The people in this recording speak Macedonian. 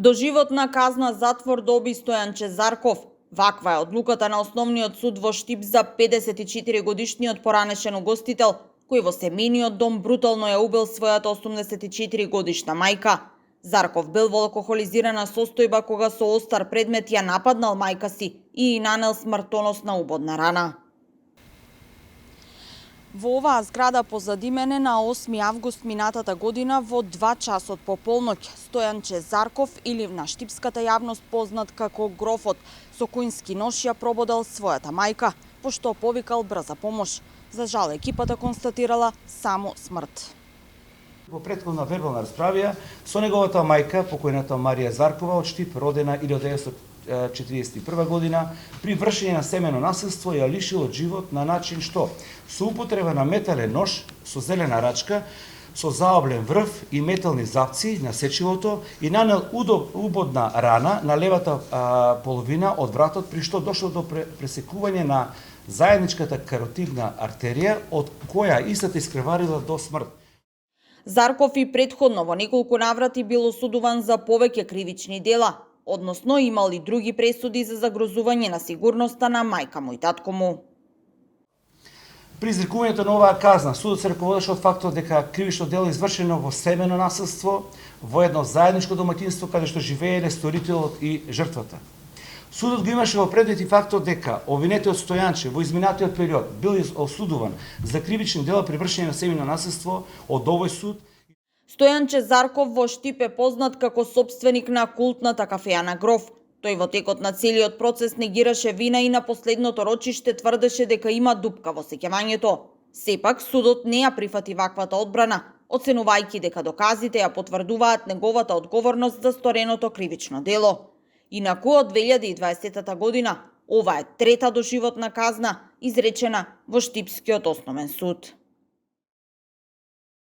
Доживотна казна затвор доби Стојанче Зарков. Ваква е одлуката на Основниот суд во Штип за 54 годишниот поранешен угостител, кој во семејниот дом брутално ја убил својата 84 годишна мајка. Зарков бил во алкохолизирана состојба кога со остар предмет ја нападнал мајка си и нанел смртоносна убодна рана. Во оваа зграда позади мене на 8 август минатата година во 2 часот по полноќ Стојанче Зарков, или на штипската јавност познат како Грофот, со кујнски нож ја прободал својата мајка, пошто повикал брза помош. За жал екипата констатирала само смрт. Во претходна вербална расправија со неговата мајка, покојната Марија Заркова од Штип, родена 1941 година, при вршење на семено насилство ја лишил од живот на начин што со употреба на метален нож со зелена рачка, со заоблен врв и метални завци на сечивото и нанел убодна рана на левата половина од вратот, при што дошло до пресекување на заедничката каротидна артерија, од која истата искреварила до смрт. Зарков и претходно во неколку наврати бил осудуван за повеќе кривични дела, односно имал и други пресуди за загрозување на сигурноста на мајка му и татко му. При изрекувањето на оваа казна, судот се раководеше од фактот дека кривично дело извршено во семено насилство во едно заедничко домаќинство каде што живееле сторителот и жртвата. Судот го имаше во предвид и фактот дека обвинетиот Стојанче во изминатиот период бил осудуван за кривични дела при вршење на семено насилство од овој суд. Стојанче Зарков во Штип е познат како сопственик на култната кафеја на Гроф. Тој во текот на целиот процес негираше вина и на последното рочиште тврдеше дека има дупка во сеќавањето. Сепак судот не ја прифати ваквата одбрана, оценувајќи дека доказите ја потврдуваат неговата одговорност за стореното кривично дело. Инаку од 2020 година ова е трета доживотна казна изречена во Штипскиот основен суд.